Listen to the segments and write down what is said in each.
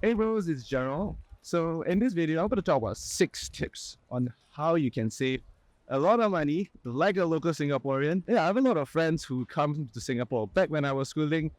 Hey bros, it's Gerald. So in this video, I'm going to talk about 6 tips on how you can save a lot of money like a local Singaporean. Yeah, I have a lot of friends who come to Singapore. Back when I was schooling,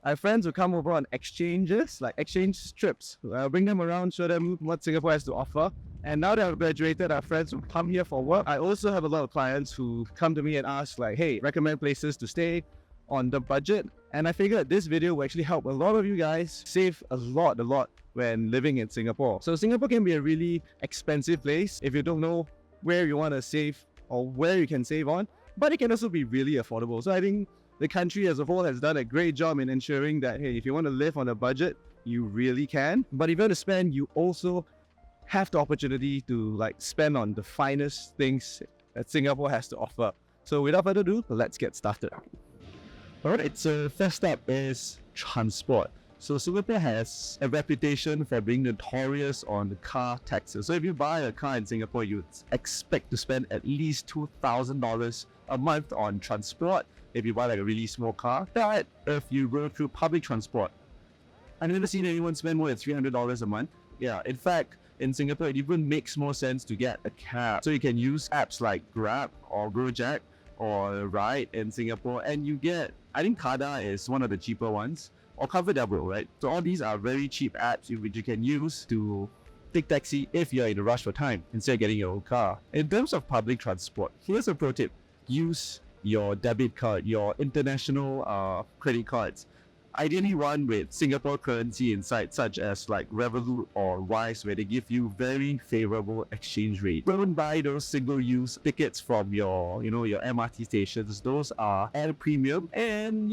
I have friends who come over on exchanges, like exchange trips. I'll bring them around, show them what Singapore has to offer. And now that I've graduated, I have friends who come here for work. I also have a lot of clients who come to me and ask like, hey, recommend places to stay on the budget. And I figured this video will actually help a lot of you guys save a lot when living in Singapore. So Singapore can be a really expensive place if you don't know where you want to save or where you can save on, but it can also be really affordable. So I think the country as a whole has done a great job in ensuring that, hey, if you want to live on a budget, you really can. But if you want to spend, you also have the opportunity to like spend on the finest things that Singapore has to offer. So without further ado, let's get started. Alright, so first up is transport. So Singapore has a reputation for being notorious on the car taxes. So if you buy a car in Singapore, you expect to spend at least $2,000 a month on transport if you buy like a really small car. But if you go through public transport, I've never seen anyone spend more than $300 a month. Yeah, in fact, in Singapore, it even makes more sense to get a cab. So you can use apps like Grab or Gojek or Ride in Singapore, and you get, I think Kada is one of the cheaper ones, or ComfortDelGro, right? So all these are very cheap apps which you can use to take taxi if you're in a rush for time instead of getting your own car. In terms of public transport, here's a pro tip. Use your debit card, your international credit cards. Ideally one with Singapore currency inside, such as like Revolut or Wise, where they give you very favorable exchange rate. Don't buy those single-use tickets from your MRT stations. Those are at a premium, and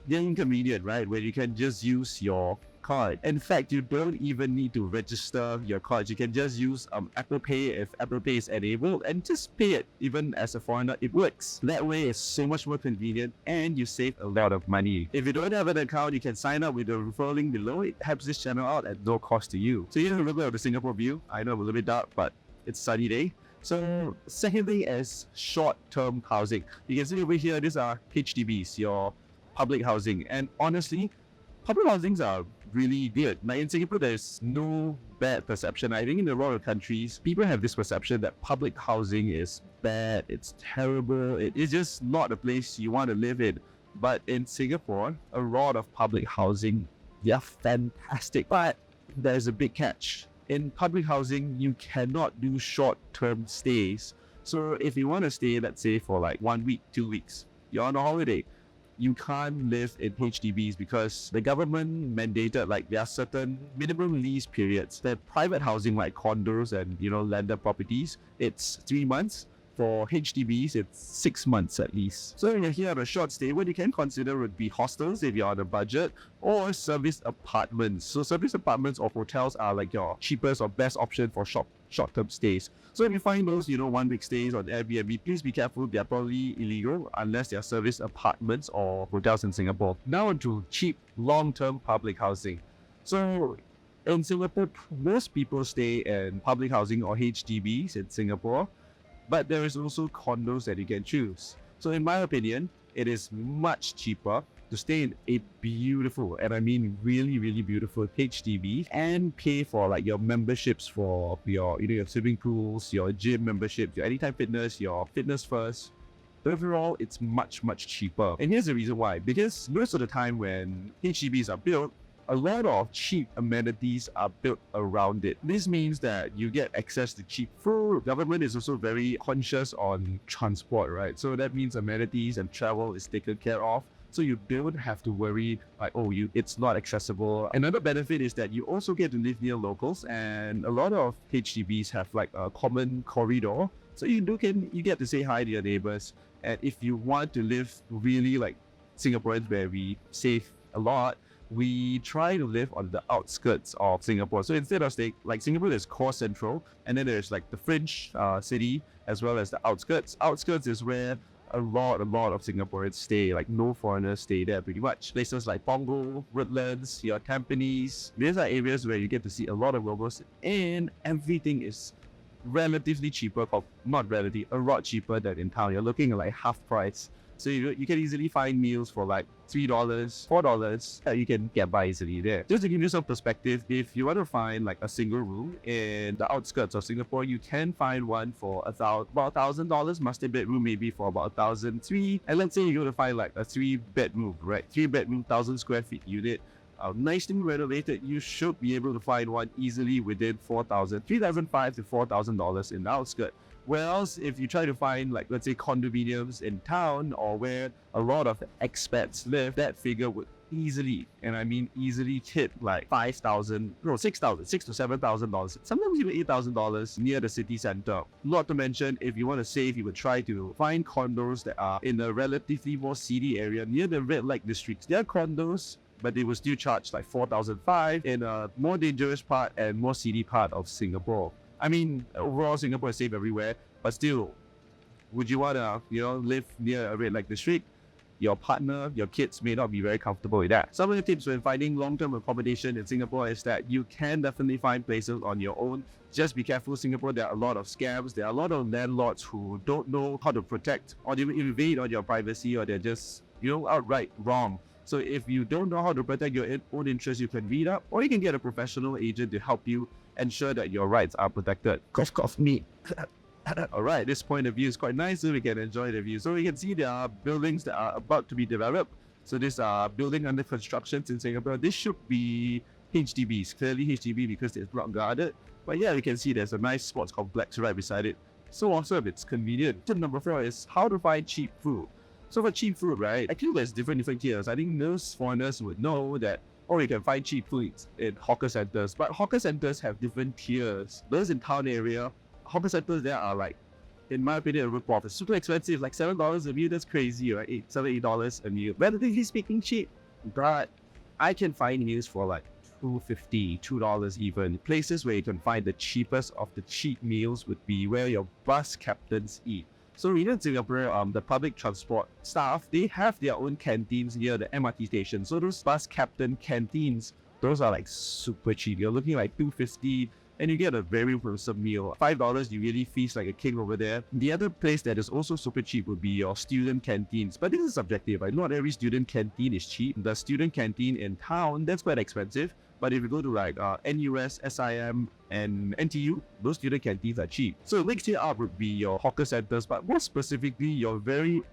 they're inconvenient, right? Where you can just use your card. In fact, you don't even need to register your cards. You can just use Apple Pay if Apple Pay is enabled, and just pay it. Even as a foreigner, it works. That way it's so much more convenient and you save a lot of money. If you don't have an account, you can sign up with the referral link below. It helps this channel out at no cost to you. So here's a little bit of the Singapore view. I know I'm a little bit dark, but it's sunny day. So second thing is short-term housing. You can see over here, these are HDBs, your public housing. And honestly, public housings are really good. Like in Singapore, there's no bad perception. I think in a lot of countries, people have this perception that public housing is bad, it's terrible, it is just not a place you want to live in. But in Singapore, a lot of public housing, they're fantastic. But there's a big catch. In public housing, you cannot do short-term stays. So if you want to stay, let's say for like 1 week, 2 weeks, you're on a holiday, you can't live in HDBs because the government mandated like there are certain minimum lease periods. The private housing like condos and landed properties, it's 3 months. For HDBs, it's 6 months at least. So if you're here on a short stay, what you can consider would be hostels if you're on a budget, or service apartments. So service apartments or hotels are like your cheapest or best option for short-term stays. So if you find those 1 week stays on Airbnb, please be careful. They're probably illegal unless they're service apartments or hotels in Singapore. Now onto cheap long-term public housing. So in Singapore, most people stay in public housing or HDBs in Singapore, but there is also condos that you can choose. So in my opinion, it is much cheaper to stay in a beautiful, and I mean really, really beautiful HDB, and pay for like your memberships for your your swimming pools, your gym membership, your Anytime Fitness, your Fitness First. Overall, it's much cheaper. And here's the reason why. Because most of the time when HDBs are built, a lot of cheap amenities are built around it. This means that you get access to cheap food. Government is also very conscious on transport, right? So that means amenities and travel is taken care of. So you don't have to worry like, it's not accessible. Another benefit is that you also get to live near locals, and a lot of HDBs have like a common corridor. So you get to say hi to your neighbors. And if you want to live really like Singaporeans where we save a lot, we try to live on the outskirts of Singapore. So instead of staying, like Singapore, there's core central, and then there's like the fringe city, as well as the outskirts. Outskirts is where a lot of Singaporeans stay, like no foreigners stay there pretty much. Places like Punggol, Woodlands, your Tampines, these are areas where you get to see a lot of locals, and everything is relatively cheaper, a lot cheaper than in town. You're looking at like half price So you can easily find meals for like $3, $4. You can get by easily there. Just to give you some perspective, if you want to find like a single room in the outskirts of Singapore, you can find one for about $1,000. Master bedroom maybe for about 1,003. And let's say you're going to find like a 3-bedroom, right? 3-bedroom, 1,000 square feet unit. Nicely renovated, you should be able to find one easily within $3,500 to $4,000 in the outskirts. Whereas if you try to find like, let's say, condominiums in town or where a lot of expats live, that figure would easily, and I mean easily, hit like $6,000 to $7,000, sometimes even $8,000 near the city center. Not to mention, if you want to save, you would try to find condos that are in a relatively more seedy area near the red light districts. There are condos, but they will still charge like $4,500 in a more dangerous part and more seedy part of Singapore. I mean, overall, Singapore is safe everywhere, but still, would you want to, live near a red light district? Your partner, your kids may not be very comfortable with that. Some of the tips when finding long-term accommodation in Singapore is that you can definitely find places on your own. Just be careful. Singapore, there are a lot of scams. There are a lot of landlords who don't know how to protect or they invade on your privacy, or they're just, outright wrong. So if you don't know how to protect your own interests, you can read up, or you can get a professional agent to help you ensure that your rights are protected. Cough, cough, me. Alright, this point of view is quite nice, so we can enjoy the view. So we can see there are buildings that are about to be developed. So this building under construction in Singapore. This should be HDBs, clearly HDB because it's block guarded. But yeah, we can see there's a nice sports complex right beside it. So awesome, it's convenient. Tip number 4 is how to find cheap food. So for cheap food, right, actually there's different tiers. I think most foreigners would know that, you can find cheap foods in hawker centers. But hawker centers have different tiers. Those in town area, hawker centers there are like, in my opinion, a rip-off. It's super expensive, like $7 a meal. That's crazy, right? $8 a meal. Relatively speaking, cheap. But I can find meals for like $2.50, $2 even. Places where you can find the cheapest of the cheap meals would be where your bus captains eat. So in Singapore, the public transport staff, they have their own canteens near the MRT station. So those bus captain canteens, those are like super cheap. You're looking like $2.50 and you get a very wholesome meal. $5, you really feast like a king over there. The other place that is also super cheap would be your student canteens. But this is subjective, right? Not every student canteen is cheap. The student canteen in town, that's quite expensive. But if you go to like NUS, SIM, and NTU, those student canteens are cheap. So next tier up would be your hawker centers, but more specifically, your very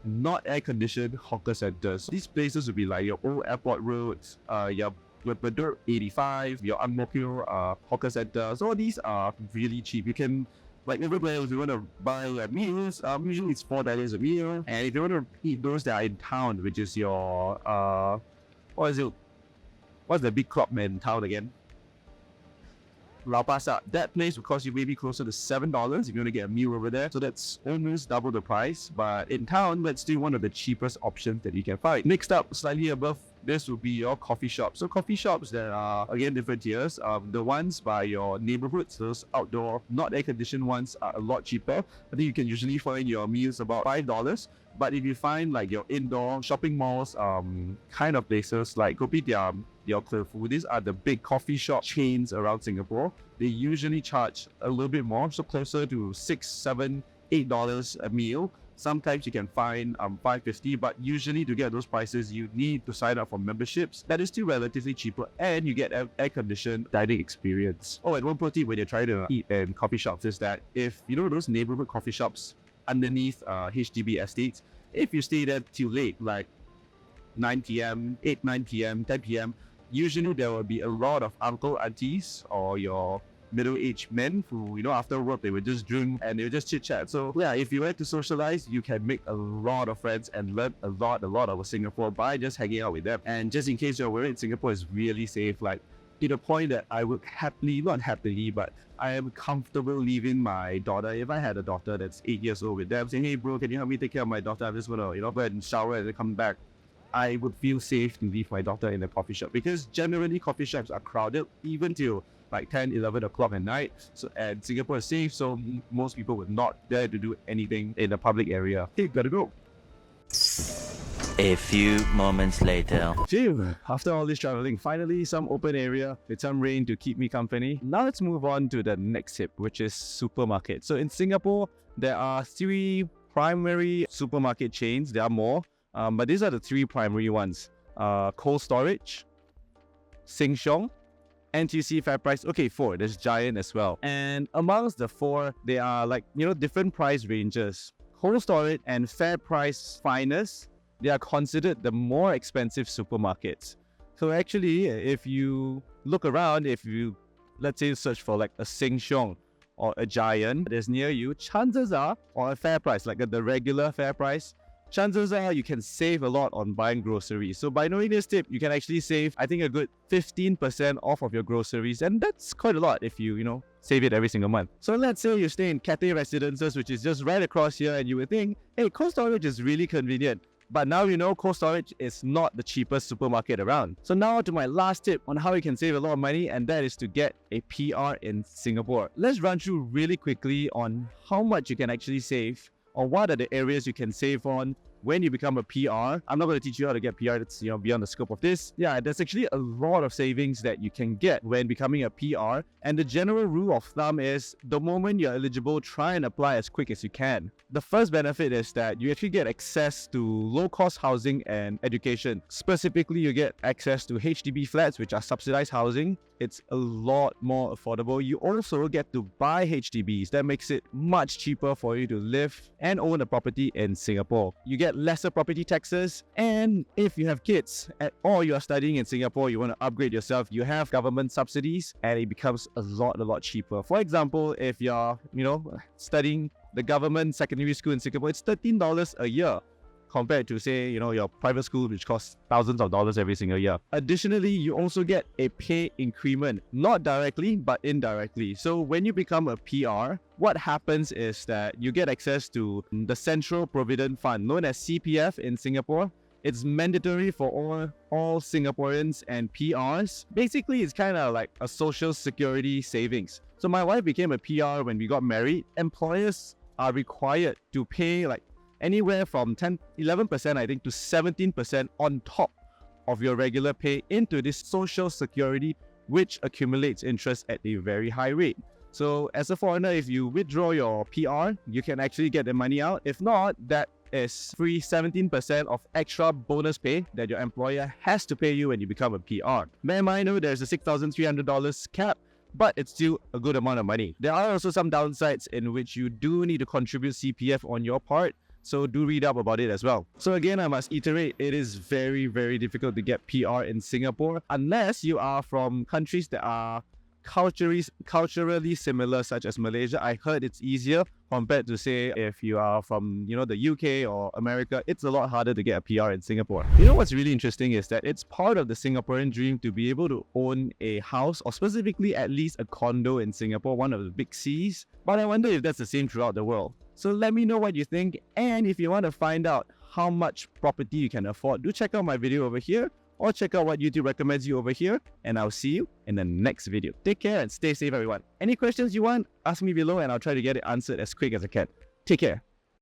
not air-conditioned hawker centers. These places would be like your old airport roads, your Bedok 85, your Ang Mo Kio hawker centers. All these are really cheap. You can, like everywhere, if you want to buy like meals, usually it's $4 a meal. And if you want to eat those that are in town, which is your what's the big club in town again? Lau Pa Sat. That place will cost you maybe closer to $7 if you want to get a meal over there. So that's almost double the price. But in town, that's still one of the cheapest options that you can find. Next up, slightly above this will be your coffee shops. So coffee shops that are, again, different tiers. The ones by your neighborhoods, those outdoor, not air-conditioned ones are a lot cheaper. I think you can usually find your meals about $5. But if you find like your indoor shopping malls, kind of places like Kopitiam, your Clearfood, these are the big coffee shop chains around Singapore. They usually charge a little bit more, so closer to $6, $7, $8 a meal. Sometimes you can find $5.50, but usually to get those prices, you need to sign up for memberships. That is still relatively cheaper, and you get an air-conditioned dining experience. Oh, and one pro tip when you're trying to eat in coffee shops is that if you know those neighborhood coffee shops underneath HDB estates, if you stay there till late, like 9 p.m., 8, 9 p.m., 10 p.m., usually there will be a lot of uncle, aunties, or your middle-aged men who, after work, they would just drink and they would just chit-chat. So yeah, if you like to socialize, you can make a lot of friends and learn a lot about Singapore by just hanging out with them. And just in case you're worried, Singapore is really safe. Like, to the point that I would not happily, but I am comfortable leaving my daughter. If I had a daughter that's 8 years old with them, saying, hey bro, can you help me take care of my daughter? I'm just gonna, go ahead and shower and then come back. I would feel safe to leave my daughter in a coffee shop, because generally coffee shops are crowded even till like 10, 11 o'clock at night. So, and Singapore is safe, so most people would not dare to do anything in the public area. Hey, gotta go. A few moments later. Phew, after all this traveling, finally some open area with some rain to keep me company. Now let's move on to the next tip, which is supermarket. So in Singapore, there are 3 primary supermarket chains. There are more, but these are the three primary ones. Cold Storage, Sheng Siong, NTUC FairPrice. Okay, four. There's Giant as well. And amongst the four, they are like, different price ranges. Cold Storage and FairPrice Finest, they are considered the more expensive supermarkets. So actually, if you look around, if you, let's say, search for like a Sheng Siong or a Giant that's near you, chances are, or a FairPrice, like the regular FairPrice, chances are you can save a lot on buying groceries. So by knowing this tip, you can actually save, I think, a good 15% off of your groceries. And that's quite a lot if you, save it every single month. So let's say you stay in Cathay Residences, which is just right across here, and you would think, hey, Cold Storage is really convenient. But now you know Cold Storage is not the cheapest supermarket around. So now to my last tip on how you can save a lot of money, and that is to get a PR in Singapore. Let's run through really quickly on how much you can actually save, or what are the areas you can save on when you become a PR. I'm not going to teach you how to get PR. It's beyond the scope of this. Yeah, there's actually a lot of savings that you can get when becoming a PR. And the general rule of thumb is the moment you're eligible, try and apply as quick as you can. The first benefit is that you actually get access to low-cost housing and education. Specifically, you get access to HDB flats, which are subsidized housing. It's a lot more affordable. You also get to buy HDBs. That makes it much cheaper for you to live and own a property in Singapore. You get lesser property taxes, and if you have kids or you are studying in Singapore, you want to upgrade yourself, you have government subsidies, and it becomes a lot cheaper. For example, if you're studying the government secondary school in Singapore, it's $13 a year, compared to, say, your private school, which costs thousands of dollars every single year. Additionally, you also get a pay increment, not directly, but indirectly. So when you become a PR, what happens is that you get access to the Central Provident Fund, known as CPF in Singapore. It's mandatory for all Singaporeans and PRs. Basically, it's kind of like a social security savings. So my wife became a PR when we got married. Employers are required to pay like anywhere from 11%, I think, to 17% on top of your regular pay into this social security, which accumulates interest at a very high rate. So as a foreigner, if you withdraw your PR, you can actually get the money out. If not, that is free 17% of extra bonus pay that your employer has to pay you when you become a PR. Bear in mind, there's a $6,300 cap, but it's still a good amount of money. There are also some downsides in which you do need to contribute CPF on your part. So do read up about it as well. So again, I must iterate, it is very difficult to get PR in Singapore unless you are from countries that are culturally similar, such as Malaysia. I heard it's easier compared to, say, if you are from, the UK or America. It's a lot harder to get a PR in Singapore. What's really interesting is that it's part of the Singaporean dream to be able to own a house, or specifically at least a condo in Singapore, one of the big Cs. But I wonder if that's the same throughout the world. So let me know what you think, and if you want to find out how much property you can afford, do check out my video over here, or check out what YouTube recommends you over here, and I'll see you in the next video. Take care and stay safe, everyone. Any questions you want, ask me below, and I'll try to get it answered as quick as I can. Take care.